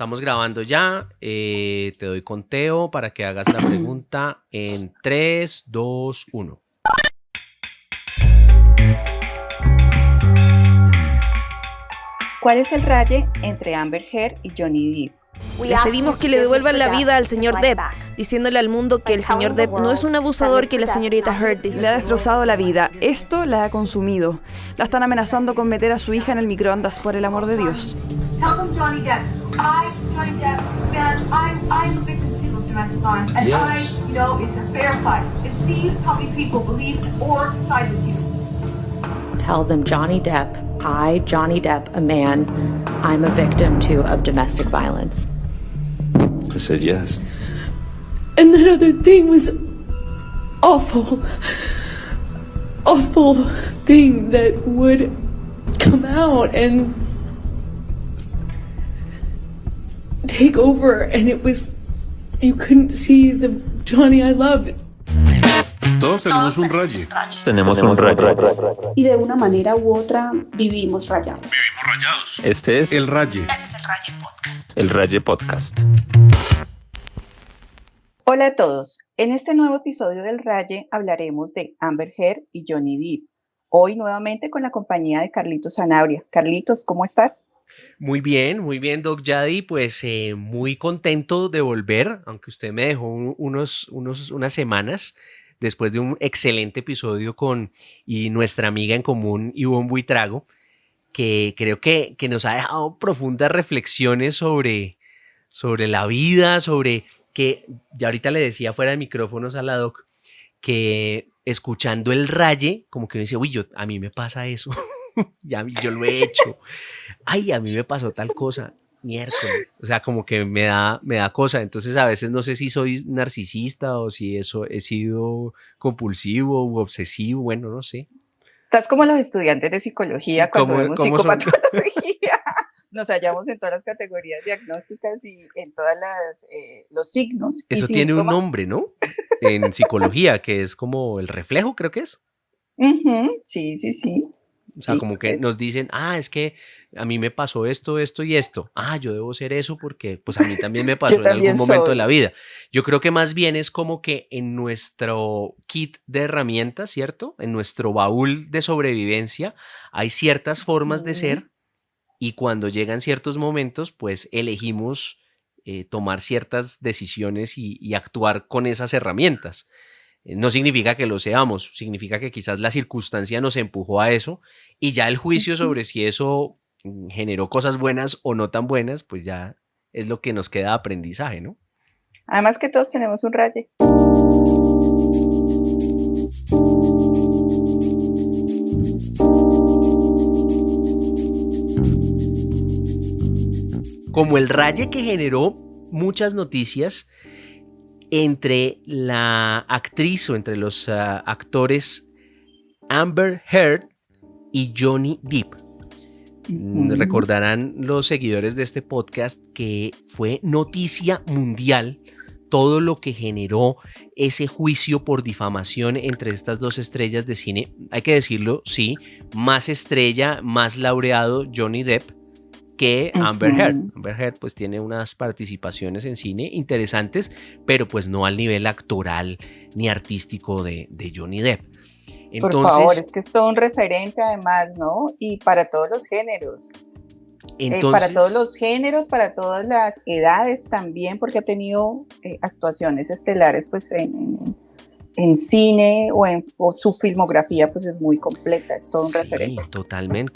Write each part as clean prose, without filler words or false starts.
estamos grabando ya. Te doy conteo para que hagas la pregunta en 3, 2, 1. ¿Cuál es el raye entre Amber Heard y Johnny Depp? Les pedimos que le devuelvan la vida al señor Depp, diciéndole al mundo que el señor Depp no es un abusador que la señorita Heard dice. Le ha destrozado la vida. Esto la ha consumido. La están amenazando con meter a su hija en el microondas, por el amor de Dios. Tell them Johnny Depp. Johnny Depp, man, I'm a victim to domestic violence, and yes. I know it's a fair fight. It's these how many people believe or side with you. Tell them Johnny Depp, I, Johnny Depp, a man, I'm a victim too of domestic violence. I said yes. And that other thing was awful thing that would come out and take over, and it was, you couldn't see the Johnny I loved. Todos tenemos un raye. Tenemos un raye. Y de una manera u otra vivimos rayados. Este es el raye. Este es el Raye Podcast. El Raye Podcast. Hola a todos. En este nuevo episodio del Raye hablaremos de Amber Heard y Johnny Depp. Hoy nuevamente con la compañía de Carlitos Sanabria. Carlitos, ¿cómo estás? Muy bien, Doc Yadi. Pues muy contento de volver, aunque usted me dejó unas semanas después de un excelente episodio con nuestra amiga en común, Ivonne Buitrago, que creo que nos ha dejado profundas reflexiones sobre la vida, sobre que ya ahorita le decía fuera de micrófonos a la Doc, que escuchando el Raye, como que uno dice, uy, a mí me pasa eso, ya yo lo he hecho, ay, a mí me pasó tal cosa, miércoles, o sea, como que me da cosa. Entonces a veces no sé si soy narcisista o si eso he sido compulsivo u obsesivo, bueno, no sé. Estás como los estudiantes de psicología cuando vemos psicopatología. Nos hallamos en todas las categorías diagnósticas y en todas los signos. Eso tiene un nombre, ¿no? En psicología, que es como el reflejo, creo que es. Uh-huh. Sí. O sea, como que nos dicen, es que a mí me pasó esto y esto. Yo debo ser eso porque pues a mí también me pasó en algún momento de la vida. Yo creo que más bien es como que en nuestro kit de herramientas, ¿cierto? En nuestro baúl de sobrevivencia hay ciertas formas de ser y cuando llegan ciertos momentos, pues elegimos tomar ciertas decisiones y actuar con esas herramientas. No significa que lo seamos, significa que quizás la circunstancia nos empujó a eso y ya el juicio sobre si eso generó cosas buenas o no tan buenas, pues ya es lo que nos queda de aprendizaje, ¿no? Además que todos tenemos un raye. Como el raye que generó muchas noticias entre la actriz o entre los actores Amber Heard y Johnny Depp. Recordarán los seguidores de este podcast que fue noticia mundial todo lo que generó ese juicio por difamación entre estas dos estrellas de cine. Hay que decirlo, sí, más estrella, más laureado Johnny Depp que Amber Heard. Amber Heard pues tiene unas participaciones en cine interesantes, pero pues no al nivel actoral ni artístico de Johnny Depp. Entonces, por favor, es que es todo un referente además, ¿no? Y para todos los géneros. Para todos los géneros, para todas las edades también, porque ha tenido actuaciones estelares pues en cine o su filmografía pues es muy completa, es todo un referente.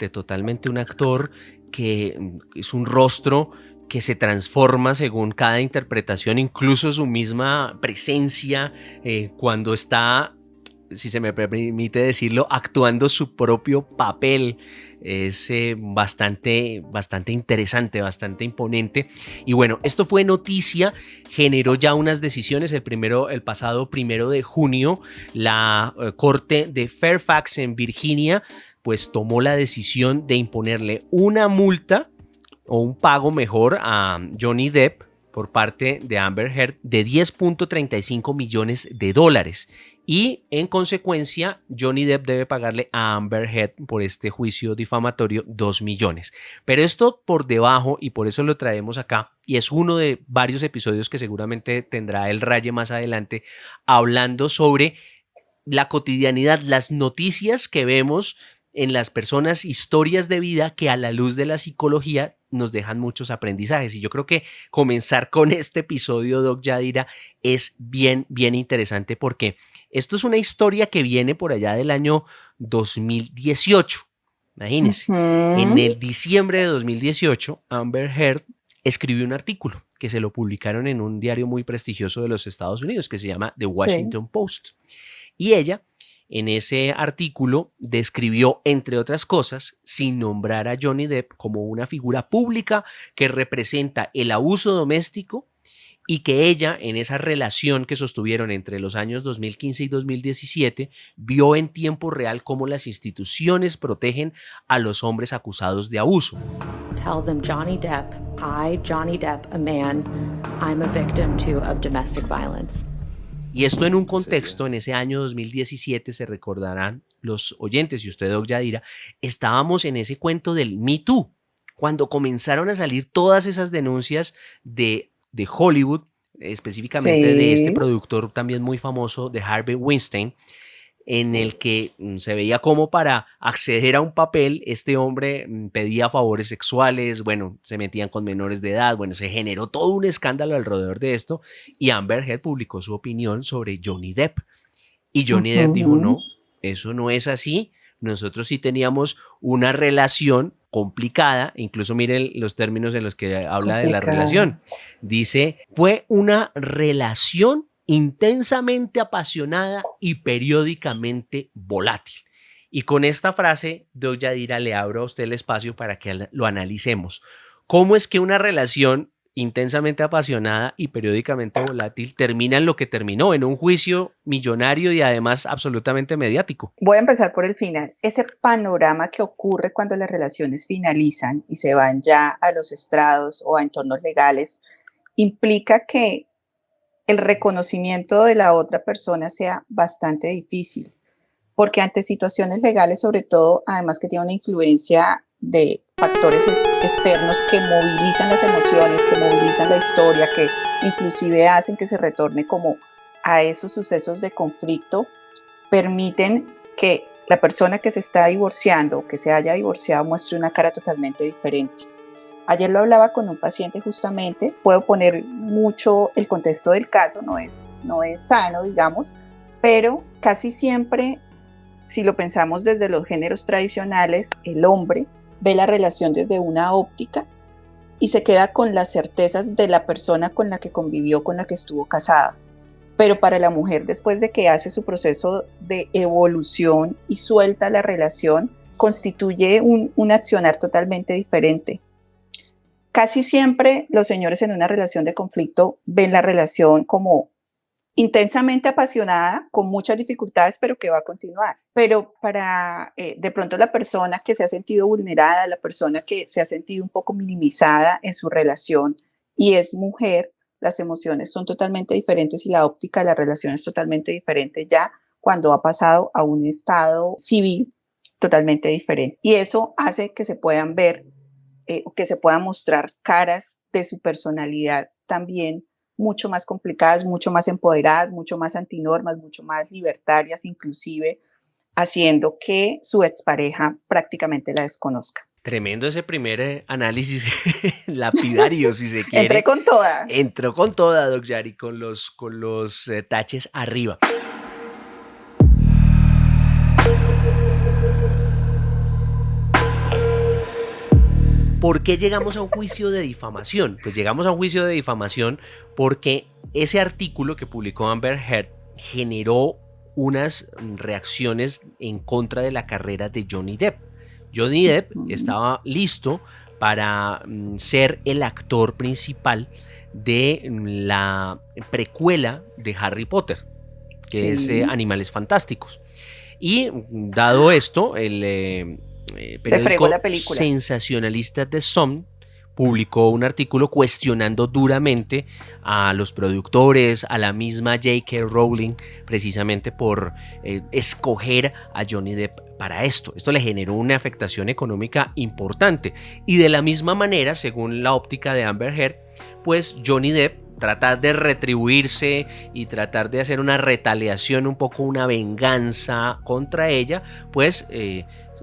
Totalmente un actor que es un rostro que se transforma según cada interpretación, incluso su misma presencia cuando está, si se me permite decirlo, actuando su propio papel. Es bastante interesante, bastante imponente. Y bueno, esto fue noticia, generó ya unas decisiones. El pasado 1 de junio, la corte de Fairfax en Virginia, pues tomó la decisión de imponerle una multa o un pago mejor a Johnny Depp por parte de Amber Heard de $10.35 millones. Y en consecuencia, Johnny Depp debe pagarle a Amber Heard por este juicio difamatorio 2 millones. Pero esto por debajo, y por eso lo traemos acá, y es uno de varios episodios que seguramente tendrá el Raye más adelante, hablando sobre la cotidianidad, las noticias que vemos en las personas, historias de vida que a la luz de la psicología nos dejan muchos aprendizajes. Y yo creo que comenzar con este episodio, Doc Yadira, es bien interesante porque esto es una historia que viene por allá del año 2018. Imagínense, en el diciembre de 2018, Amber Heard escribió un artículo que se lo publicaron en un diario muy prestigioso de los Estados Unidos que se llama The Washington Post. Y ella, en ese artículo, describió, entre otras cosas, sin nombrar a Johnny Depp como una figura pública que representa el abuso doméstico y que ella, en esa relación que sostuvieron entre los años 2015 y 2017, vio en tiempo real cómo las instituciones protegen a los hombres acusados de abuso. Tell them Johnny Depp, I, Johnny Depp, a man, I'm a victim too of domestic violence. Y esto en un contexto, en ese año 2017, se recordarán los oyentes y usted, Doc Yadira, estábamos en ese cuento del Me Too, cuando comenzaron a salir todas esas denuncias de Hollywood, específicamente de este productor también muy famoso, de Harvey Weinstein, en el que se veía como para acceder a un papel, este hombre pedía favores sexuales, bueno, se metían con menores de edad, bueno, se generó todo un escándalo alrededor de esto y Amber Heard publicó su opinión sobre Johnny Depp. Y Johnny Depp dijo, no, eso no es así, nosotros sí teníamos una relación complicada, incluso miren los términos en los que habla de la relación. Dice, fue una relación intensamente apasionada y periódicamente volátil. Y con esta frase, Doc Yadira, le abro a usted el espacio para que lo analicemos. ¿Cómo es que una relación intensamente apasionada y periódicamente volátil termina en lo que terminó, en un juicio millonario y además absolutamente mediático? Voy a empezar por el final. Ese panorama que ocurre cuando las relaciones finalizan y se van ya a los estrados o a entornos legales implica que el reconocimiento de la otra persona sea bastante difícil, porque ante situaciones legales, sobre todo, además que tiene una influencia de factores externos que movilizan las emociones, que movilizan la historia, que inclusive hacen que se retorne como a esos sucesos de conflicto, permiten que la persona que se está divorciando o que se haya divorciado muestre una cara totalmente diferente. Ayer lo hablaba con un paciente justamente, puedo poner mucho el contexto del caso, no es sano, digamos, pero casi siempre, si lo pensamos desde los géneros tradicionales, el hombre ve la relación desde una óptica y se queda con las certezas de la persona con la que convivió, con la que estuvo casada. Pero para la mujer, después de que hace su proceso de evolución y suelta la relación, constituye un accionar totalmente diferente. Casi siempre los señores en una relación de conflicto ven la relación como intensamente apasionada, con muchas dificultades, pero que va a continuar. Pero para de pronto la persona que se ha sentido vulnerada, la persona que se ha sentido un poco minimizada en su relación y es mujer, las emociones son totalmente diferentes y la óptica de la relación es totalmente diferente ya cuando ha pasado a un estado civil totalmente diferente. Y eso hace que se puedan ver que se puedan mostrar caras de su personalidad también mucho más complicadas, mucho más empoderadas, mucho más antinormas, mucho más libertarias, inclusive haciendo que su expareja prácticamente la desconozca. Tremendo ese primer análisis lapidario, si se quiere. Entré con toda. Entró con toda, Doc Yari, con los taches arriba. ¿Por qué llegamos a un juicio de difamación? Pues llegamos a un juicio de difamación porque ese artículo que publicó Amber Heard generó unas reacciones en contra de la carrera de Johnny Depp. Johnny Depp estaba listo para ser el actor principal de la precuela de Harry Potter, que es Animales Fantásticos. Y dado esto, el periódico sensacionalista The Sun publicó un artículo cuestionando duramente a los productores, a la misma J.K. Rowling, precisamente por escoger a Johnny Depp para esto. Esto le generó una afectación económica importante. Y de la misma manera, según la óptica de Amber Heard, pues Johnny Depp tratar de retribuirse y tratar de hacer una retaliación, un poco una venganza contra ella, pues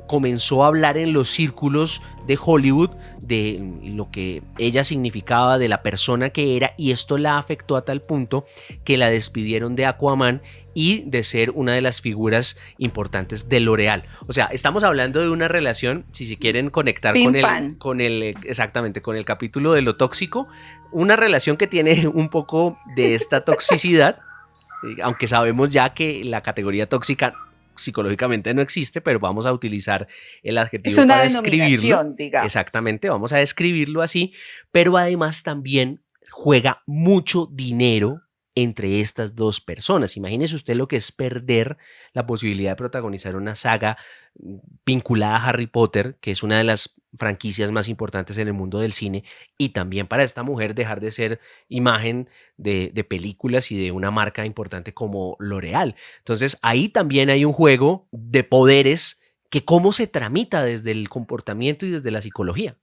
comenzó a hablar en los círculos de Hollywood de lo que ella significaba, de la persona que era, y esto la afectó a tal punto que la despidieron de Aquaman y de ser una de las figuras importantes de L'Oréal. O sea, estamos hablando de una relación, si se quieren conectar exactamente, con el capítulo de lo tóxico, una relación que tiene un poco de esta toxicidad, aunque sabemos ya que la categoría tóxica psicológicamente no existe, pero vamos a utilizar el adjetivo para describirlo. Digamos. Exactamente, vamos a describirlo así, pero además también juega mucho dinero entre estas dos personas. Imagínese usted lo que es perder la posibilidad de protagonizar una saga vinculada a Harry Potter, que es una de las franquicias más importantes en el mundo del cine, y también para esta mujer dejar de ser imagen de películas y de una marca importante como L'Oréal. Entonces ahí también hay un juego de poderes que cómo se tramita desde el comportamiento y desde la psicología.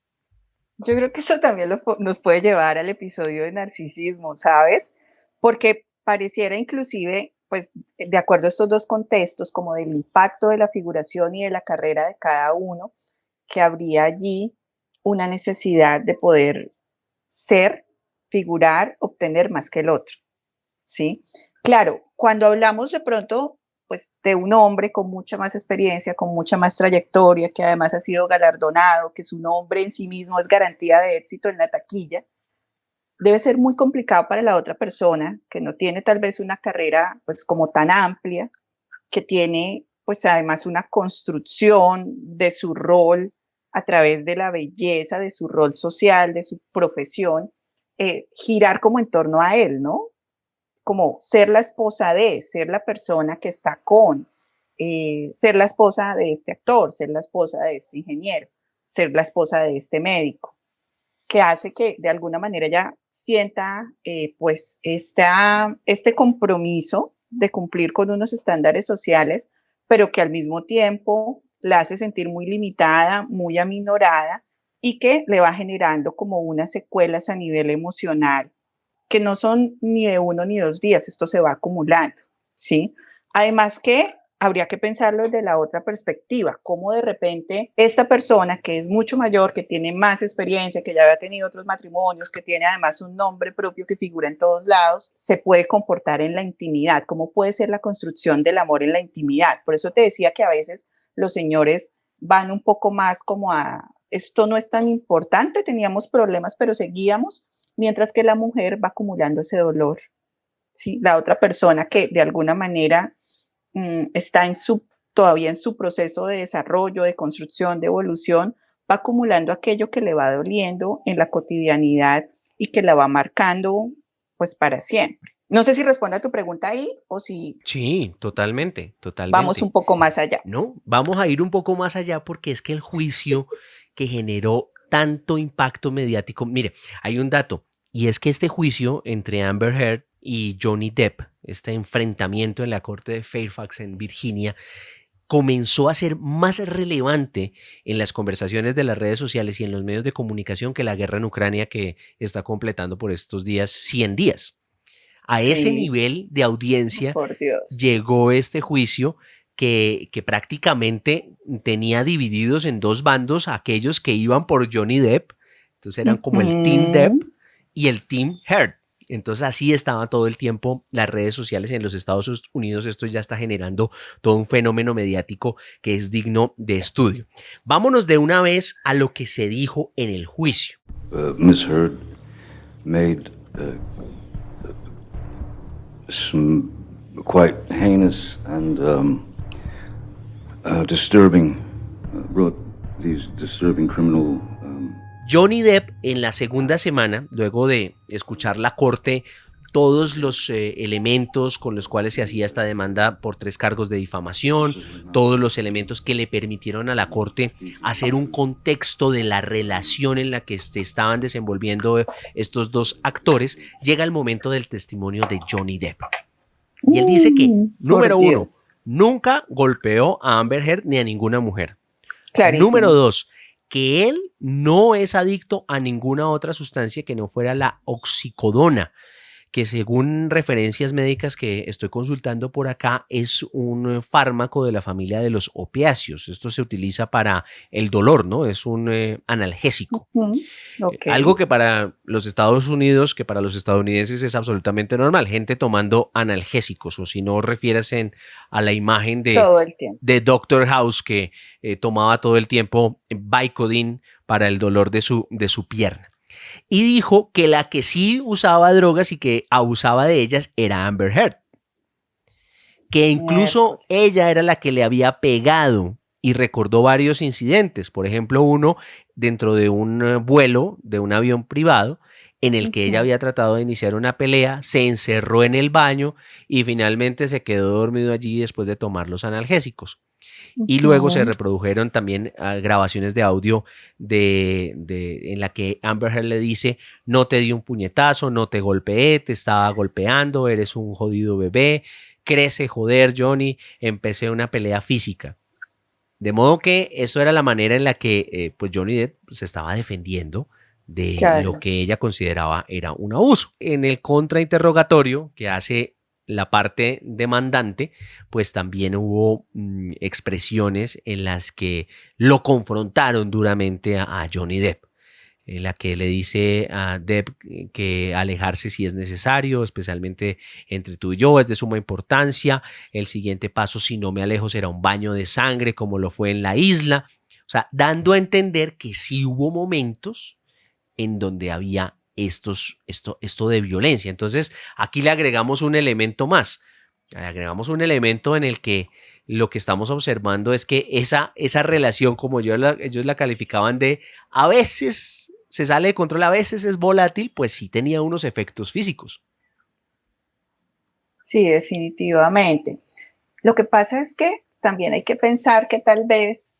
Yo creo que eso también nos puede llevar al episodio de narcisismo, ¿sabes? Porque pareciera inclusive, pues de acuerdo a estos dos contextos, como del impacto de la figuración y de la carrera de cada uno, que habría allí una necesidad de poder ser, figurar, obtener más que el otro, ¿sí? Claro, cuando hablamos de pronto, pues de un hombre con mucha más experiencia, con mucha más trayectoria, que además ha sido galardonado, que su nombre en sí mismo es garantía de éxito en la taquilla, debe ser muy complicado para la otra persona que no tiene tal vez una carrera pues como tan amplia, que tiene pues además una construcción de su rol a través de la belleza, de su rol social, de su profesión, girar como en torno a él, ¿no? Como ser la esposa de, ser la persona que está con, ser la esposa de este actor, ser la esposa de este ingeniero, ser la esposa de este médico, que hace que de alguna manera ella sienta pues este compromiso de cumplir con unos estándares sociales, pero que al mismo tiempo la hace sentir muy limitada, muy aminorada, y que le va generando como unas secuelas a nivel emocional que no son ni de 1 ni 2 días, esto se va acumulando, ¿sí? Además que habría que pensarlo desde la otra perspectiva, cómo de repente esta persona que es mucho mayor, que tiene más experiencia, que ya había tenido otros matrimonios, que tiene además un nombre propio que figura en todos lados, se puede comportar en la intimidad, cómo puede ser la construcción del amor en la intimidad. Por eso te decía que a veces los señores van un poco más como a, esto no es tan importante, teníamos problemas, pero seguíamos, mientras que la mujer va acumulando ese dolor, ¿sí? La otra persona que de alguna manera está todavía en su proceso de desarrollo, de construcción, de evolución, va acumulando aquello que le va doliendo en la cotidianidad y que la va marcando pues para siempre. No sé si responde a tu pregunta ahí o si... Sí, totalmente. Vamos un poco más allá. No, vamos a ir un poco más allá porque es que el juicio que generó tanto impacto mediático, mire, hay un dato y es que este juicio entre Amber Heard y Johnny Depp, este enfrentamiento en la corte de Fairfax en Virginia, comenzó a ser más relevante en las conversaciones de las redes sociales y en los medios de comunicación que la guerra en Ucrania, que está completando por estos días 100 días. A ese nivel de audiencia llegó este juicio que prácticamente tenía divididos en 2 bandos a aquellos que iban por Johnny Depp, entonces eran como el Team Depp y el Team Heard. Entonces así estaba todo el tiempo las redes sociales en los Estados Unidos. Esto ya está generando todo un fenómeno mediático que es digno de estudio. Vámonos de una vez a lo que se dijo en el juicio. Ms. Heard made some quite heinous and disturbing, wrote these disturbing criminal Johnny Depp en la segunda semana, luego de escuchar la corte todos los elementos con los cuales se hacía esta demanda por 3 cargos de difamación, todos los elementos que le permitieron a la corte hacer un contexto de la relación en la que se estaban desenvolviendo estos dos actores, llega el momento del testimonio de Johnny Depp. Y él dice que, número 1, nunca golpeó a Amber Heard ni a ninguna mujer. Clarísimo. Número 2, que él no es adicto a ninguna otra sustancia que no fuera la oxicodona, que según referencias médicas que estoy consultando por acá es un fármaco de la familia de los opiáceos. Esto se utiliza para el dolor, ¿no? Es un analgésico. Okay. Algo que para los Estados Unidos, que para los estadounidenses es absolutamente normal. Gente tomando analgésicos, o si no refieres a la imagen de Doctor House que tomaba todo el tiempo Vicodin para el dolor de su pierna. Y dijo que la que sí usaba drogas y que abusaba de ellas era Amber Heard. Que incluso ella era la que le había pegado y recordó varios incidentes. Por ejemplo, uno dentro de un vuelo de un avión privado en el que ella había tratado de iniciar una pelea, se encerró en el baño y finalmente se quedó dormido allí después de tomar los analgésicos. Y luego se reprodujeron también grabaciones de audio en la que Amber Heard le dice: no te di un puñetazo, no te golpeé, te estaba golpeando, eres un jodido bebé, crece, joder, Johnny, empecé una pelea física. De modo que eso era la manera en la que pues Johnny Depp se estaba defendiendo de lo que ella consideraba era un abuso. En el contrainterrogatorio que hace la parte demandante, pues también hubo expresiones en las que lo confrontaron duramente a Johnny Depp, en la que le dice a Depp que alejarse si es necesario, especialmente entre tú y yo, es de suma importancia. El siguiente paso, si no me alejo, será un baño de sangre como lo fue en la isla. O sea, dando a entender que sí hubo momentos en donde había esto de violencia. Entonces aquí le agregamos un elemento más, le agregamos un elemento en el que lo que estamos observando es que esa relación, como ellos la calificaban de a veces se sale de control, a veces es volátil, pues sí tenía unos efectos físicos. Sí, definitivamente. Lo que pasa es que también hay que pensar que tal vez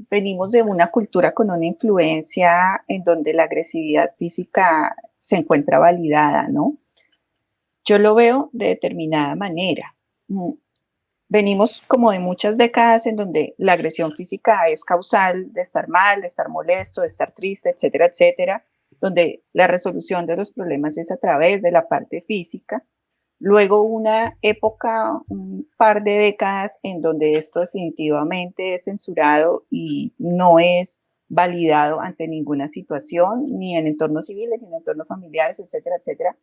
venimos de una cultura con una influencia en donde la agresividad física se encuentra validada, ¿no? Yo lo veo de determinada manera. Venimos como de muchas décadas en donde la agresión física es causal de estar mal, de estar molesto, de estar triste, etcétera, etcétera, donde la resolución de los problemas es a través de la parte física. Luego una época, un par de décadas en donde esto definitivamente es censurado y no es validado ante ninguna situación, ni en entornos civiles, ni en entornos familiares, etcétera, etcétera.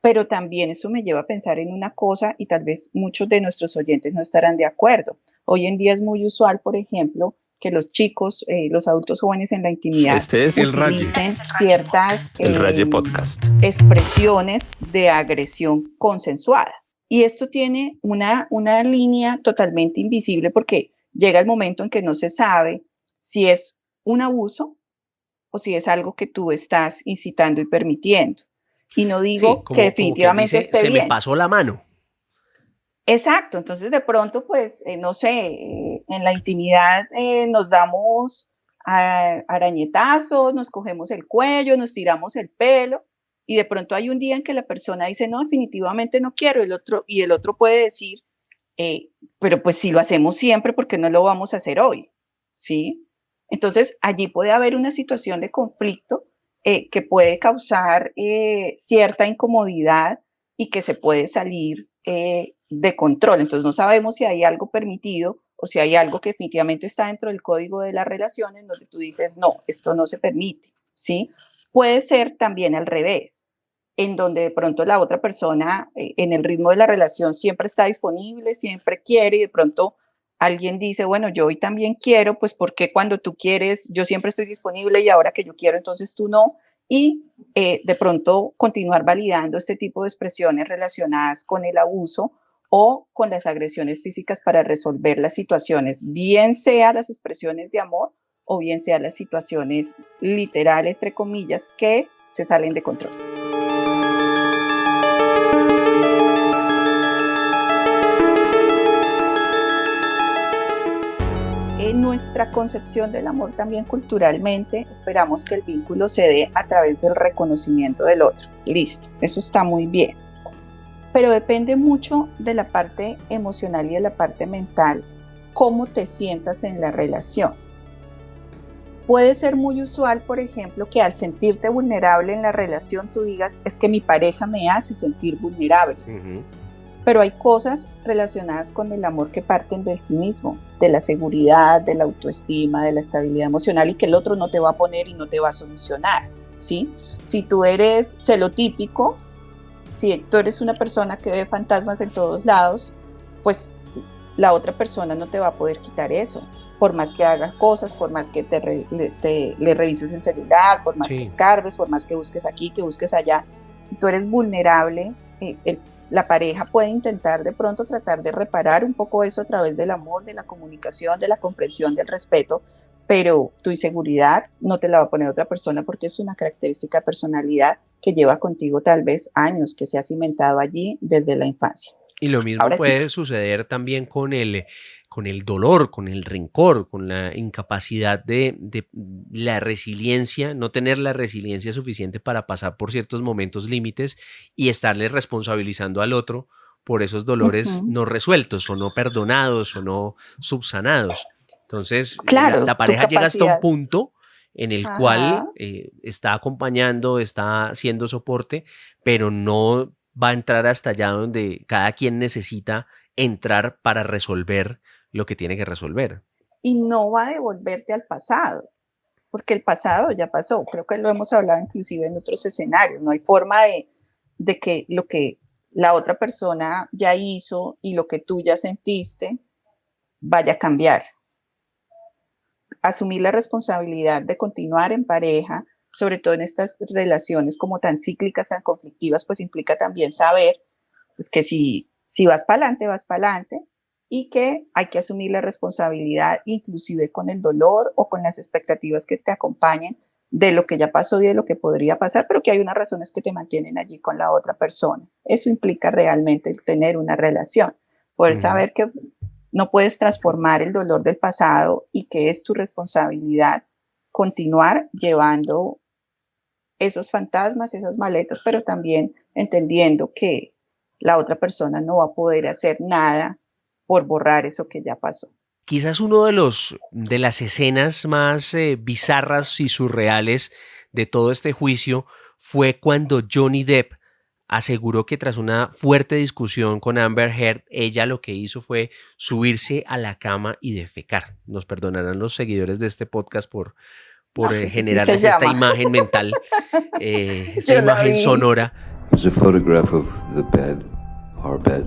Pero también eso me lleva a pensar en una cosa y tal vez muchos de nuestros oyentes no estarán de acuerdo. Hoy en día es muy usual, por ejemplo, que los chicos, los adultos jóvenes en la intimidad utilicen ciertas expresiones de agresión consensuada. Y esto tiene una línea totalmente invisible porque llega el momento en que no se sabe si es un abuso o si es algo que tú estás incitando y permitiendo. Y no digo que definitivamente esté bien. Se me pasó la mano. Exacto, entonces de pronto, pues, no sé, en la intimidad nos damos arañetazos, nos cogemos el cuello, nos tiramos el pelo, y de pronto hay un día en que la persona dice, no, definitivamente no quiero, y el otro puede decir, pero pues si lo hacemos siempre, ¿por qué no lo vamos a hacer hoy? ¿Sí? Entonces, allí puede haber una situación de conflicto que puede causar cierta incomodidad y que se puede salir de control. Entonces no sabemos si hay algo permitido o si hay algo que definitivamente está dentro del código de las relaciones donde tú dices, no, esto no se permite, ¿sí? Puede ser también al revés, en donde de pronto la otra persona en el ritmo de la relación siempre está disponible, siempre quiere y de pronto alguien dice, bueno, yo hoy también quiero, pues ¿por qué cuando tú quieres yo siempre estoy disponible y ahora que yo quiero entonces tú no? Y de pronto continuar validando este tipo de expresiones relacionadas con el abuso o con las agresiones físicas para resolver las situaciones, bien sea las expresiones de amor o bien sea las situaciones literales, entre comillas, que se salen de control. nuestra concepción del amor también culturalmente, esperamos que el vínculo se dé a través del reconocimiento del otro. Listo, eso está muy bien. Pero depende mucho de la parte emocional y de la parte mental, cómo te sientas en la relación. Puede ser muy usual, por ejemplo, que al sentirte vulnerable en la relación tú digas, es que mi pareja me hace sentir vulnerable. Uh-huh. Pero hay cosas relacionadas con el amor que parten de sí mismo, de la seguridad, de la autoestima, de la estabilidad emocional, y que el otro no te va a poner y no te va a solucionar, ¿sí? Si tú eres celotípico, si tú eres una persona que ve fantasmas en todos lados, pues la otra persona no te va a poder quitar eso. Por más que hagas cosas, por más que le revises el celular, por más que escarbes, por más que busques aquí, que busques allá. Si tú eres vulnerable, la pareja puede intentar de pronto tratar de reparar un poco eso a través del amor, de la comunicación, de la comprensión, del respeto, pero tu inseguridad no te la va a poner otra persona porque es una característica de personalidad que lleva contigo tal vez años, que se ha cimentado allí desde la infancia. Y lo mismo puede suceder también con el dolor, con el rencor, con la incapacidad de la resiliencia, no tener la resiliencia suficiente para pasar por ciertos momentos límites y estarle responsabilizando al otro por esos dolores no resueltos o no perdonados o no subsanados. Entonces, claro, la pareja llega hasta un punto en el cual está acompañando, está haciendo soporte, pero no va a entrar hasta allá donde cada quien necesita entrar para resolver lo que tiene que resolver. Y no va a devolverte al pasado, porque el pasado ya pasó. Creo que lo hemos hablado inclusive en otros escenarios. No hay forma de que lo que la otra persona ya hizo y lo que tú ya sentiste vaya a cambiar. Asumir la responsabilidad de continuar en pareja, sobre todo en estas relaciones como tan cíclicas, tan conflictivas, pues implica también saber pues, que si vas para adelante, y que hay que asumir la responsabilidad inclusive con el dolor o con las expectativas que te acompañen de lo que ya pasó y de lo que podría pasar, pero que hay unas razones que te mantienen allí con la otra persona. Eso implica realmente el tener una relación, poder saber que no puedes transformar el dolor del pasado y que es tu responsabilidad continuar llevando esos fantasmas, esas maletas, pero también entendiendo que la otra persona no va a poder hacer nada por borrar eso que ya pasó. Quizás uno de las escenas más bizarras y surreales de todo este juicio fue cuando Johnny Depp aseguró que tras una fuerte discusión con Amber Heard, ella lo que hizo fue subirse a la cama y defecar. Nos perdonarán los seguidores de este podcast por generarles esta imagen mental, esta imagen sonora. There's a photograph of the bed, our bed,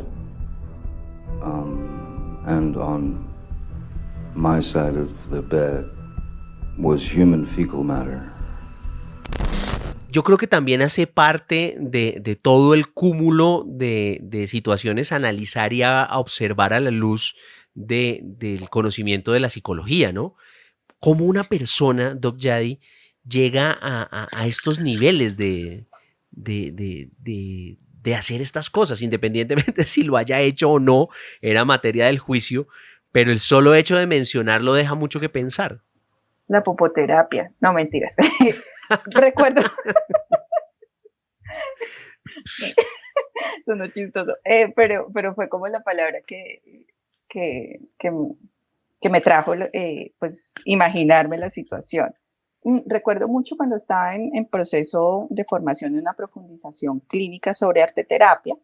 and on my side of the bed was human fecal matter. Yo creo que también hace parte de todo el cúmulo de situaciones a analizar y a observar a la luz del conocimiento de la psicología, ¿no? Cómo una persona, Doc Yadi, llega a estos niveles de hacer estas cosas, independientemente si lo haya hecho o no, era materia del juicio, pero el solo hecho de mencionarlo deja mucho que pensar. La pupoterapia, no mentiras. Recuerdo. Sonó chistoso, pero fue como la palabra que me trajo pues imaginarme la situación. Recuerdo mucho cuando estaba en proceso de formación en una profundización clínica sobre arteterapia,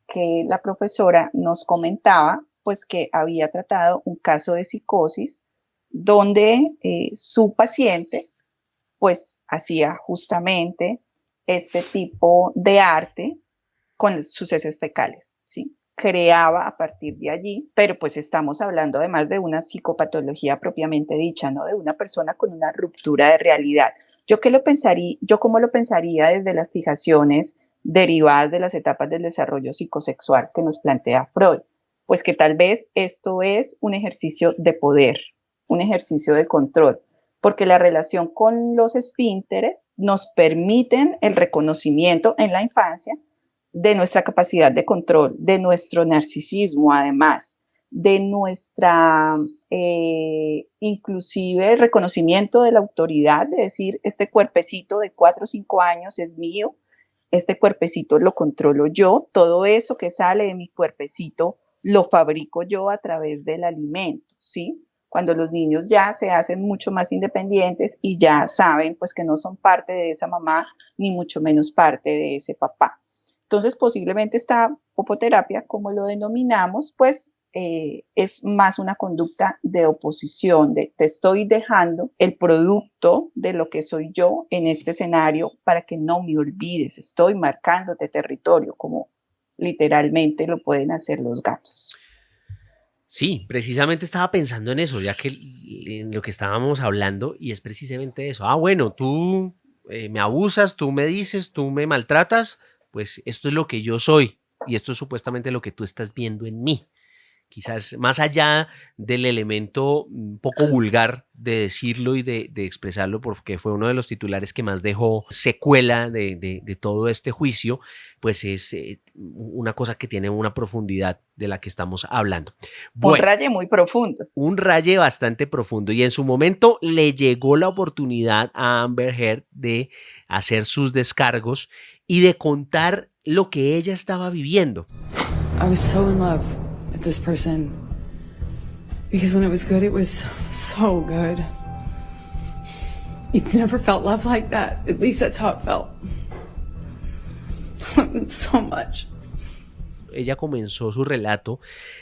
que la profesora nos comentaba pues que había tratado un caso de psicosis donde su paciente pues hacía justamente este tipo de arte con sus heces fecales, ¿sí? Creaba a partir de allí, pero pues estamos hablando además de una psicopatología propiamente dicha, ¿no? De una persona con una ruptura de realidad. Yo cómo lo pensaría desde las fijaciones derivadas de las etapas del desarrollo psicosexual que nos plantea Freud, pues que tal vez esto es un ejercicio de poder, un ejercicio de control, porque la relación con los esfínteres nos permiten el reconocimiento en la infancia de nuestra capacidad de control, de nuestro narcisismo además, de nuestra inclusive reconocimiento de la autoridad, de decir, este cuerpecito de 4 o 5 años es mío, este cuerpecito lo controlo yo, todo eso que sale de mi cuerpecito lo fabrico yo a través del alimento, ¿sí? Cuando los niños ya se hacen mucho más independientes y ya saben pues que no son parte de esa mamá, ni mucho menos parte de ese papá. Entonces posiblemente esta popoterapia, como lo denominamos, pues es más una conducta de oposición, de te estoy dejando el producto de lo que soy yo en este escenario para que no me olvides, estoy marcándote territorio, como literalmente lo pueden hacer los gatos. Sí, precisamente estaba pensando en eso, ya que en lo que estábamos hablando, y es precisamente eso. Bueno, tú me abusas, tú me dices, tú me maltratas, pues esto es lo que yo soy y esto es supuestamente lo que tú estás viendo en mí. Quizás más allá del elemento un poco vulgar de decirlo y de expresarlo, porque fue uno de los titulares que más dejó secuela de todo este juicio, pues es una cosa que tiene una profundidad de la que estamos hablando. Bueno, un raye muy profundo. Un raye bastante profundo, y en su momento le llegó la oportunidad a Amber Heard de hacer sus descargos y de contar lo que ella estaba viviendo. I was so in love with this person because when it was so good. You've never felt love like that. At least that's how it felt. So much. Ella comenzó su relato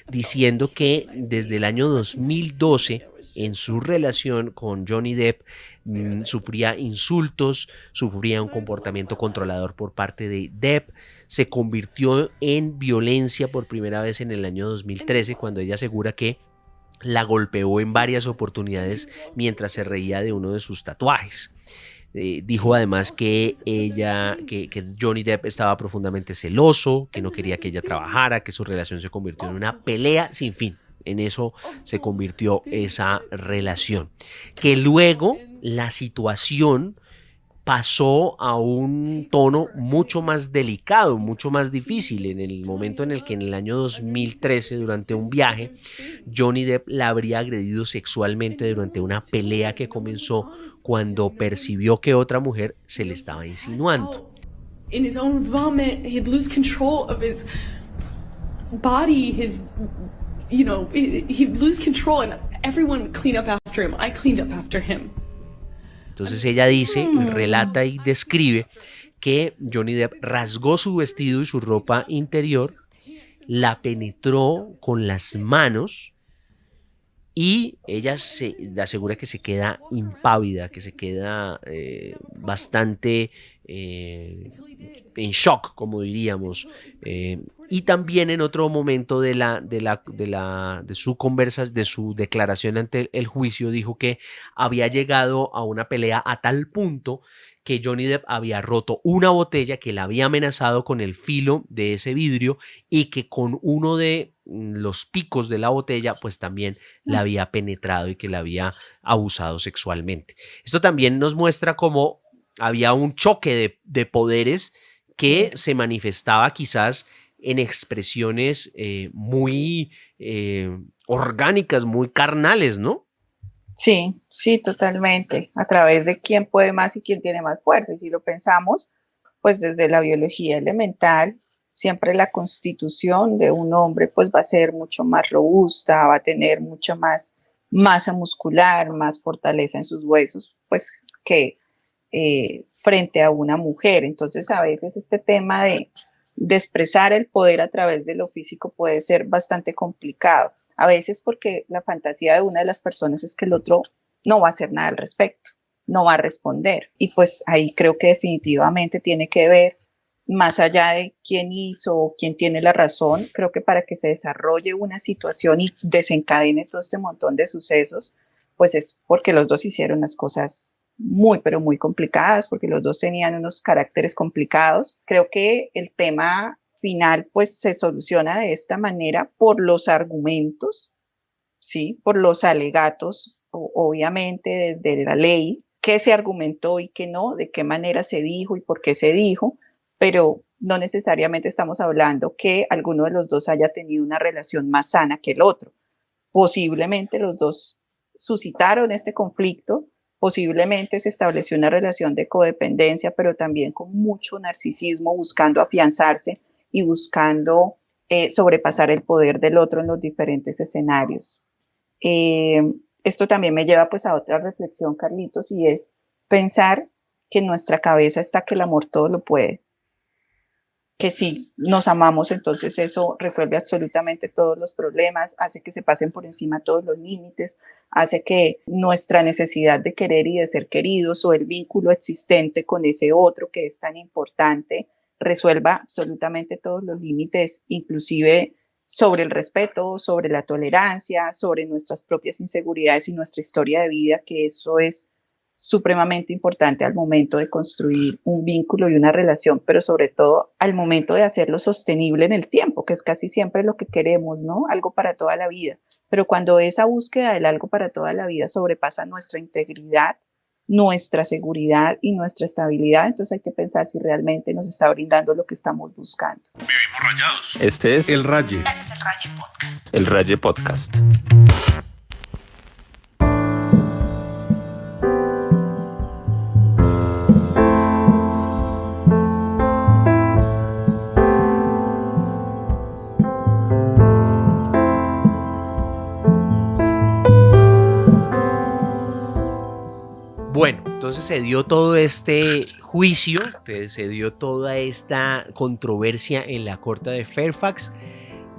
diciendo que desde el año 2012, en su relación con Johnny Depp, sufría insultos, sufría un comportamiento controlador por parte de Depp. Se convirtió en violencia por primera vez en el año 2013, cuando ella asegura que la golpeó en varias oportunidades mientras se reía de uno de sus tatuajes. Dijo además que Johnny Depp estaba profundamente celoso, que no quería que ella trabajara, que su relación se convirtió en una pelea sin fin. En eso se convirtió esa relación. Que luego la situación pasó a un tono mucho más delicado, mucho más difícil, en el momento en el que en el año 2013, durante un viaje, Johnny Depp la habría agredido sexualmente durante una pelea que comenzó cuando percibió que otra mujer se le estaba insinuando. In his own vomit, he'd lose control of his body, he'd lose control and everyone would clean up after him. I cleaned up after him. Entonces ella dice, relata y describe que Johnny Depp rasgó su vestido y su ropa interior, la penetró con las manos y ella se asegura que se queda impávida, que se queda bastante en shock, como diríamos. Y también en otro momento de su declaración ante el juicio, dijo que había llegado a una pelea a tal punto que Johnny Depp había roto una botella, que la había amenazado con el filo de ese vidrio y que con uno de los picos de la botella pues también la había penetrado y que la había abusado sexualmente. Esto también nos muestra cómo había un choque de poderes que se manifestaba quizás en expresiones muy orgánicas, muy carnales, ¿no? Sí, sí, totalmente. A través de quién puede más y quién tiene más fuerza. Y si lo pensamos, pues desde la biología elemental, siempre la constitución de un hombre pues va a ser mucho más robusta, va a tener mucha más masa muscular, más fortaleza en sus huesos, pues que frente a una mujer. Entonces a veces este tema de expresar el poder a través de lo físico puede ser bastante complicado. A veces porque la fantasía de una de las personas es que el otro no va a hacer nada al respecto, no va a responder. Y pues ahí creo que definitivamente tiene que ver, más allá de quién hizo o quién tiene la razón, creo que para que se desarrolle una situación y desencadene todo este montón de sucesos, pues es porque los dos hicieron las cosas muy, pero muy complicadas, porque los dos tenían unos caracteres complicados. Creo que el tema final pues se soluciona de esta manera por los argumentos, ¿sí? Por los alegatos, obviamente desde la ley, qué se argumentó y qué no, de qué manera se dijo y por qué se dijo, pero no necesariamente estamos hablando que alguno de los dos haya tenido una relación más sana que el otro. posiblemente los dos suscitaron este conflicto, posiblemente se estableció una relación de codependencia, pero también con mucho narcisismo, buscando afianzarse y buscando sobrepasar el poder del otro en los diferentes escenarios. Esto también me lleva pues a otra reflexión, Carlitos, y es pensar que en nuestra cabeza está que el amor todo lo puede, que si nos amamos, entonces eso resuelve absolutamente todos los problemas, hace que se pasen por encima todos los límites, hace que nuestra necesidad de querer y de ser queridos o el vínculo existente con ese otro que es tan importante resuelva absolutamente todos los límites, inclusive sobre el respeto, sobre la tolerancia, sobre nuestras propias inseguridades y nuestra historia de vida, que eso es supremamente importante al momento de construir un vínculo y una relación, pero sobre todo al momento de hacerlo sostenible en el tiempo, que es casi siempre lo que queremos, ¿no? Algo para toda la vida. Pero cuando esa búsqueda del algo para toda la vida sobrepasa nuestra integridad, nuestra seguridad y nuestra estabilidad, entonces hay que pensar si realmente nos está brindando lo que estamos buscando. Vivimos rayados. Este es El Raye. Este es el Raye Podcast. El Raye Podcast. Bueno, entonces se dio todo este juicio, se dio toda esta controversia en la corte de Fairfax,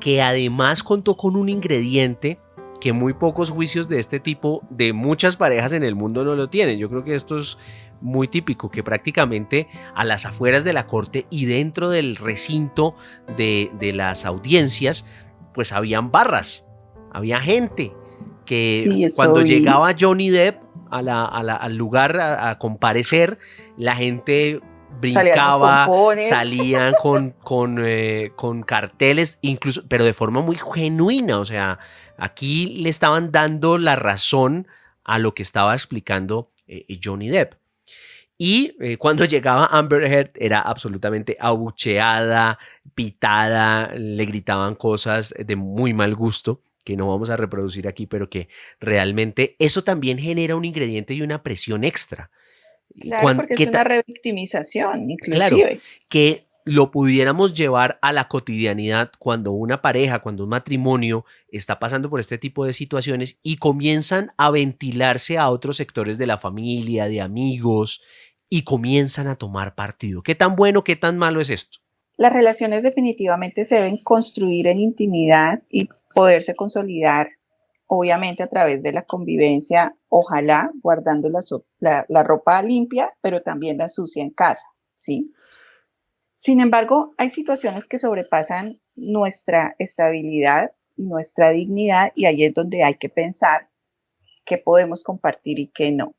que además contó con un ingrediente que muy pocos juicios de este tipo de muchas parejas en el mundo no lo tienen. Yo creo que esto es muy típico, que prácticamente a las afueras de la corte y dentro del recinto de las audiencias, pues habían barras, había gente que sí, cuando llegaba Johnny Depp al lugar a comparecer, la gente brincaba, salían con carteles, incluso, pero de forma muy genuina. O sea, aquí le estaban dando la razón a lo que estaba explicando Johnny Depp. Y cuando llegaba Amber Heard era absolutamente abucheada, pitada, le gritaban cosas de muy mal gusto, que no vamos a reproducir aquí, pero que realmente eso también genera un ingrediente y una presión extra. Claro, porque es una revictimización, inclusive. Claro, que lo pudiéramos llevar a la cotidianidad cuando una pareja, cuando un matrimonio está pasando por este tipo de situaciones y comienzan a ventilarse a otros sectores de la familia, de amigos, y comienzan a tomar partido. ¿Qué tan bueno, qué tan malo es esto? Las relaciones definitivamente se deben construir en intimidad y poderse consolidar, obviamente a través de la convivencia, ojalá guardando la ropa limpia, pero también la sucia en casa, ¿sí? Sin embargo, hay situaciones que sobrepasan nuestra estabilidad y nuestra dignidad, y ahí es donde hay que pensar qué podemos compartir y qué no.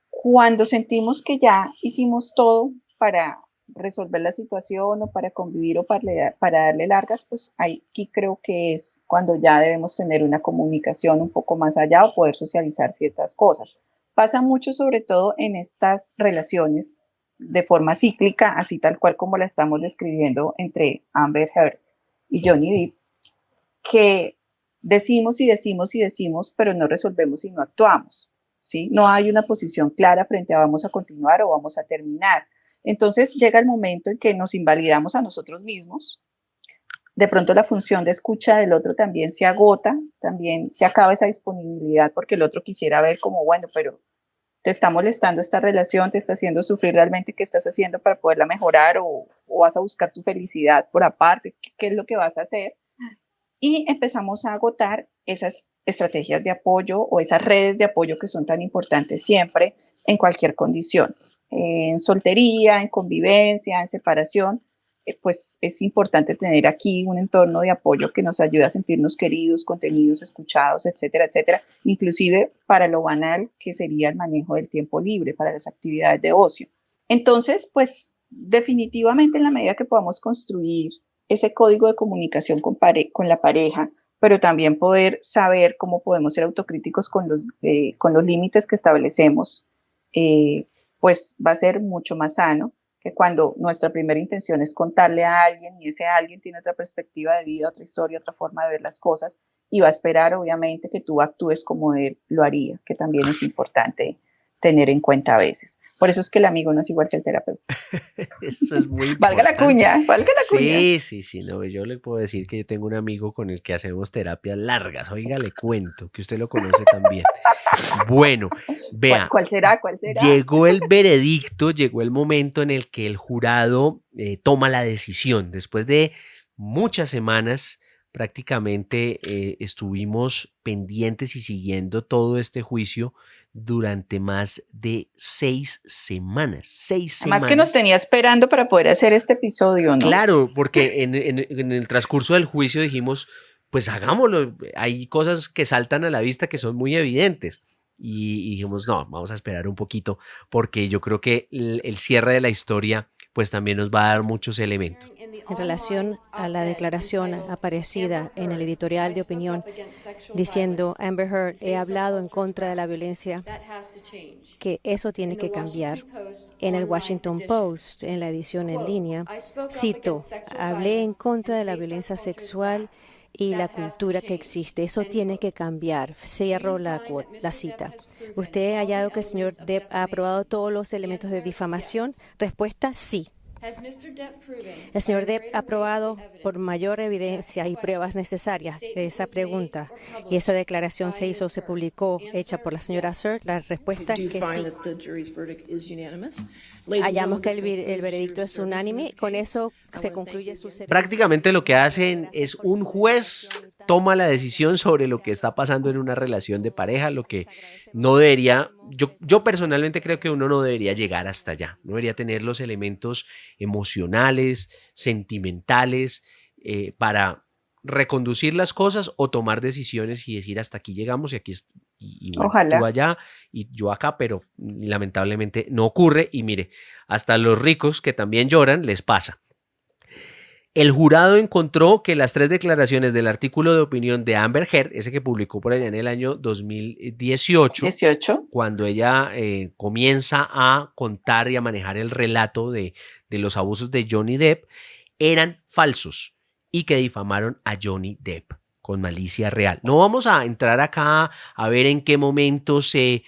Cuando sentimos que ya hicimos todo para resolver la situación o para convivir o para darle largas, pues aquí creo que es cuando ya debemos tener una comunicación un poco más allá o poder socializar ciertas cosas. Pasa mucho sobre todo en estas relaciones de forma cíclica, así tal cual como la estamos describiendo entre Amber Heard y Johnny Depp, que decimos y decimos y decimos, pero no resolvemos y no actuamos, ¿sí? No hay una posición clara frente a vamos a continuar o vamos a terminar. Entonces llega el momento en que nos invalidamos a nosotros mismos. De pronto la función de escucha del otro también se agota, también se acaba esa disponibilidad porque el otro quisiera ver como, bueno, pero te está molestando esta relación, te está haciendo sufrir realmente, ¿qué estás haciendo para poderla mejorar o vas a buscar tu felicidad por aparte? ¿Qué es lo que vas a hacer? Y empezamos a agotar esas estrategias de apoyo o esas redes de apoyo que son tan importantes siempre en cualquier condición. En soltería, en convivencia, en separación, pues es importante tener aquí un entorno de apoyo que nos ayude a sentirnos queridos, contenidos, escuchados, etcétera, etcétera, inclusive para lo banal que sería el manejo del tiempo libre, para las actividades de ocio. Entonces, pues definitivamente en la medida que podamos construir ese código de comunicación con la pareja, pero también poder saber cómo podemos ser autocríticos con los límites que establecemos, pues va a ser mucho más sano que cuando nuestra primera intención es contarle a alguien y ese alguien tiene otra perspectiva de vida, otra historia, otra forma de ver las cosas y va a esperar obviamente que tú actúes como él lo haría, que también es importante tener en cuenta a veces. Por eso es que el amigo no es igual que el terapeuta. Eso es muy valga la cuña. Sí, no, yo le puedo decir que yo tengo un amigo con el que hacemos terapias largas, oiga, le cuento, que usted lo conoce también. Bueno, vea. ¿Cuál será? Llegó el veredicto, llegó el momento en el que el jurado toma la decisión. Después de muchas semanas, prácticamente estuvimos pendientes y siguiendo todo este juicio durante más de 6 semanas. 6 semanas. Más que nos tenía esperando para poder hacer este episodio, ¿no? Claro, porque en el transcurso del juicio dijimos, pues hagámoslo. Hay cosas que saltan a la vista que son muy evidentes. Y dijimos, no, vamos a esperar un poquito, porque yo creo que el cierre de la historia pues también nos va a dar muchos elementos. En relación a la declaración aparecida en el editorial de opinión diciendo Amber Heard, he hablado en contra de la violencia, que eso tiene que cambiar. En el Washington Post, en la edición en línea, cito, hablé en contra de la violencia sexual y la cultura que existe. Eso tiene que cambiar. Cierro la cita. ¿Usted ha hallado que el señor Depp ha aprobado todos los elementos de difamación? Respuesta, sí. El señor Depp ha aprobado por mayor evidencia y pruebas necesarias de esa pregunta. Y esa declaración se publicó, hecha por la señora Heard. La respuesta es que sí. Hallamos que el veredicto es unánime. Con eso se concluye su servicio. Prácticamente lo que hacen es un juez toma la decisión sobre lo que está pasando en una relación de pareja, lo que no debería, yo personalmente creo que uno no debería llegar hasta allá, no debería tener los elementos emocionales, sentimentales, para reconducir las cosas o tomar decisiones y decir hasta aquí llegamos y aquí y Ojalá. tú allá y yo acá, pero lamentablemente no ocurre y mire, hasta los ricos que también lloran les pasa. El jurado encontró que las 3 declaraciones del artículo de opinión de Amber Heard, ese que publicó por allá en el año 2018, cuando ella comienza a contar y a manejar el relato de los abusos de Johnny Depp, eran falsos y que difamaron a Johnny Depp con malicia real. No vamos a entrar acá a ver en qué momento fue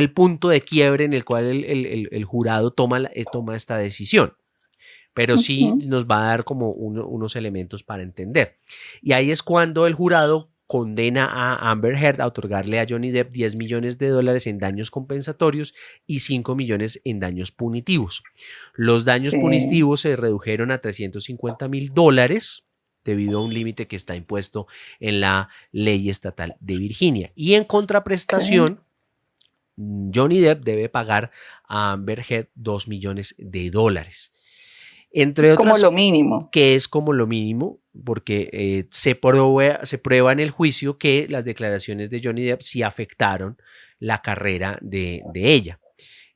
el punto de quiebre en el cual el jurado toma esta decisión. Pero sí nos va a dar como unos elementos para entender. Y ahí es cuando el jurado condena a Amber Heard a otorgarle a Johnny Depp $10 millones en daños compensatorios y $5 millones en daños punitivos. Los daños punitivos se redujeron a $350,000 debido a un límite que está impuesto en la ley estatal de Virginia. Y en contraprestación, Johnny Depp debe pagar a Amber Heard $2 millones. Entre es otras, como lo mínimo. Que es como lo mínimo, porque se prueba en el juicio que las declaraciones de Johnny Depp sí afectaron la carrera de ella.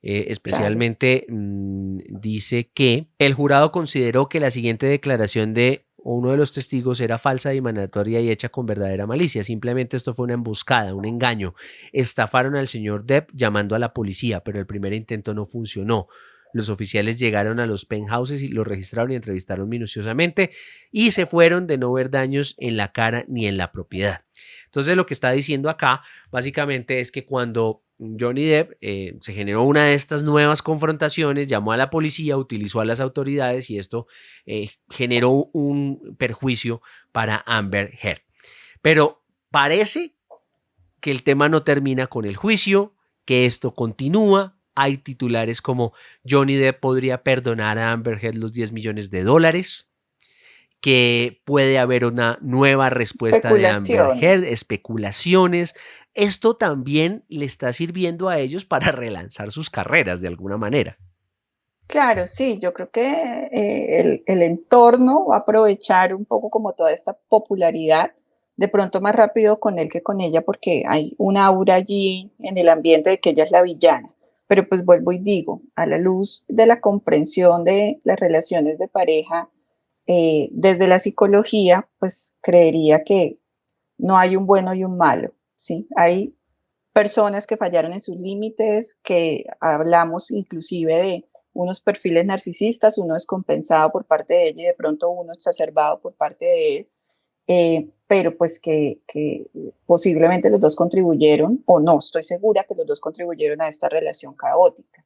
Especialmente dice que el jurado consideró que la siguiente declaración de uno de los testigos era falsa, dimanatoria y hecha con verdadera malicia. Simplemente esto fue una emboscada, un engaño. Estafaron al señor Depp llamando a la policía, pero el primer intento no funcionó. Los oficiales llegaron a los penthouses y lo registraron y entrevistaron minuciosamente y se fueron de no ver daños en la cara ni en la propiedad. Entonces lo que está diciendo acá básicamente es que cuando Johnny Depp se generó una de estas nuevas confrontaciones, llamó a la policía, utilizó a las autoridades y esto generó un perjuicio para Amber Heard. Pero parece que el tema no termina con el juicio, que esto continúa. Hay titulares como Johnny Depp podría perdonar a Amber Heard los $10 millones, que puede haber una nueva respuesta de Amber Heard, especulaciones. Esto también le está sirviendo a ellos para relanzar sus carreras de alguna manera. Claro, sí, yo creo que el entorno va a aprovechar un poco como toda esta popularidad, de pronto más rápido con él que con ella, porque hay un aura allí en el ambiente de que ella es la villana. Pero pues vuelvo y digo, a la luz de la comprensión de las relaciones de pareja, desde la psicología, pues creería que no hay un bueno y un malo, ¿sí? Hay personas que fallaron en sus límites, que hablamos inclusive de unos perfiles narcisistas, uno descompensado por parte de ella y de pronto uno exacerbado por parte de él, pero pues que posiblemente los dos contribuyeron, o no, estoy segura que los dos contribuyeron a esta relación caótica.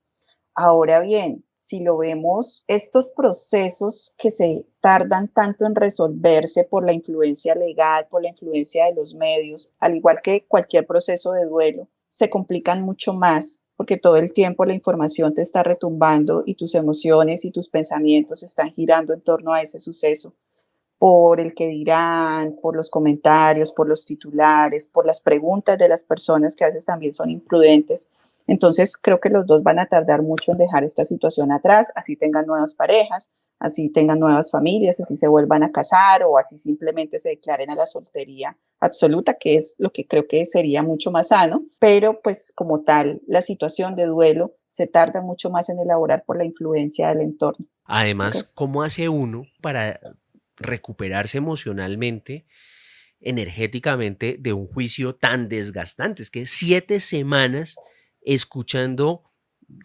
Ahora bien, si lo vemos, estos procesos que se tardan tanto en resolverse por la influencia legal, por la influencia de los medios, al igual que cualquier proceso de duelo, se complican mucho más porque todo el tiempo la información te está retumbando y tus emociones y tus pensamientos están girando en torno a ese suceso, por el que dirán, por los comentarios, por los titulares, por las preguntas de las personas que a veces también son imprudentes. Entonces creo que los dos van a tardar mucho en dejar esta situación atrás, así tengan nuevas parejas, así tengan nuevas familias, así se vuelvan a casar o así simplemente se declaren a la soltería absoluta, que es lo que creo que sería mucho más sano, pero pues como tal, la situación de duelo se tarda mucho más en elaborar por la influencia del entorno. Además, ¿cómo hace uno para recuperarse emocionalmente, energéticamente de un juicio tan desgastante? Es que 7 semanas escuchando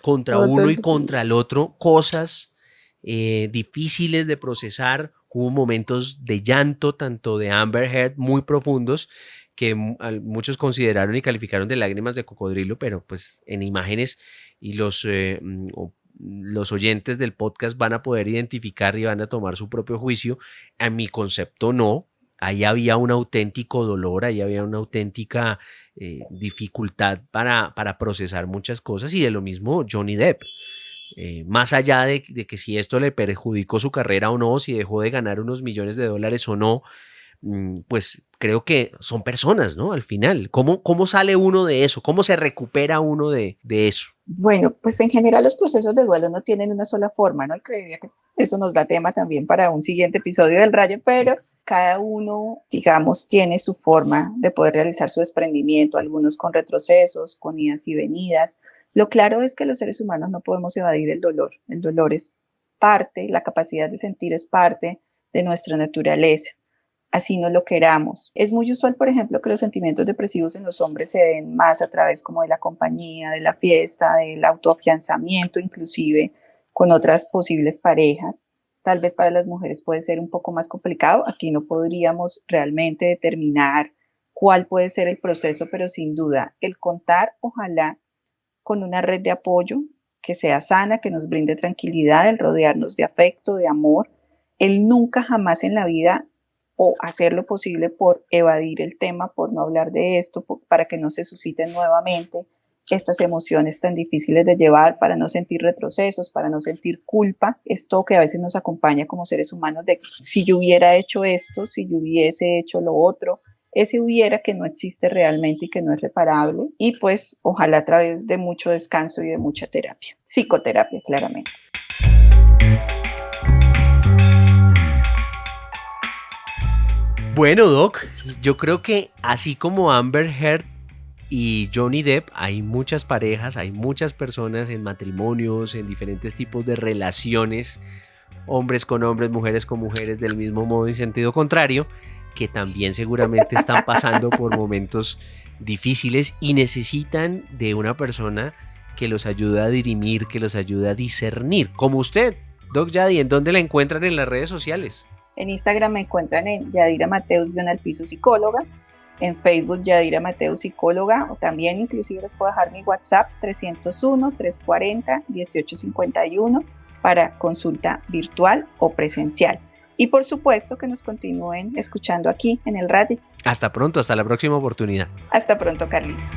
contra uno y contra el otro cosas difíciles de procesar. Hubo momentos de llanto, tanto de Amber Heard, muy profundos, que muchos consideraron y calificaron de lágrimas de cocodrilo, pero pues en imágenes y los oyentes del podcast van a poder identificar y van a tomar su propio juicio. A mi concepto no. Ahí había un auténtico dolor, ahí había una auténtica dificultad para procesar muchas cosas, y de lo mismo Johnny Depp. Más allá de que si esto le perjudicó su carrera o no, si dejó de ganar unos millones de dólares o no, pues creo que son personas, ¿no? Al final, ¿cómo sale uno de eso? ¿Cómo se recupera uno de eso? Bueno, pues en general los procesos de duelo no tienen una sola forma, ¿no? Y creería que eso nos da tema también para un siguiente episodio del Rayo, pero cada uno, digamos, tiene su forma de poder realizar su desprendimiento, algunos con retrocesos, con idas y venidas. Lo claro es que los seres humanos no podemos evadir el dolor. El dolor es parte, la capacidad de sentir es parte de nuestra naturaleza, así no lo queramos. Es muy usual, por ejemplo, que los sentimientos depresivos en los hombres se den más a través como de la compañía, de la fiesta, del autoafianzamiento, inclusive con otras posibles parejas. Tal vez para las mujeres puede ser un poco más complicado. Aquí no podríamos realmente determinar cuál puede ser el proceso, pero sin duda el contar, ojalá, con una red de apoyo que sea sana, que nos brinde tranquilidad, el rodearnos de afecto, de amor, el nunca jamás en la vida o hacer lo posible por evadir el tema, por no hablar de esto, para que no se susciten nuevamente estas emociones tan difíciles de llevar, para no sentir retrocesos, para no sentir culpa. Esto que a veces nos acompaña como seres humanos de si yo hubiera hecho esto, si yo hubiese hecho lo otro, ese hubiera que no existe realmente y que no es reparable, y pues ojalá a través de mucho descanso y de mucha terapia, psicoterapia claramente. Bueno, Doc, yo creo que así como Amber Heard y Johnny Depp, hay muchas parejas, hay muchas personas en matrimonios, en diferentes tipos de relaciones, hombres con hombres, mujeres con mujeres, del mismo modo y sentido contrario, que también seguramente están pasando por momentos difíciles y necesitan de una persona que los ayude a dirimir, que los ayude a discernir, como usted, Doc Yadi. ¿En dónde la encuentran en las redes sociales? En Instagram me encuentran en Yadira Mateus_, psicóloga, en Facebook Yadira Mateus psicóloga, o también inclusive les puedo dejar mi WhatsApp 301-340-1851 para consulta virtual o presencial. Y por supuesto que nos continúen escuchando aquí en El Rayo. Hasta pronto, hasta la próxima oportunidad. Hasta pronto, Carlitos.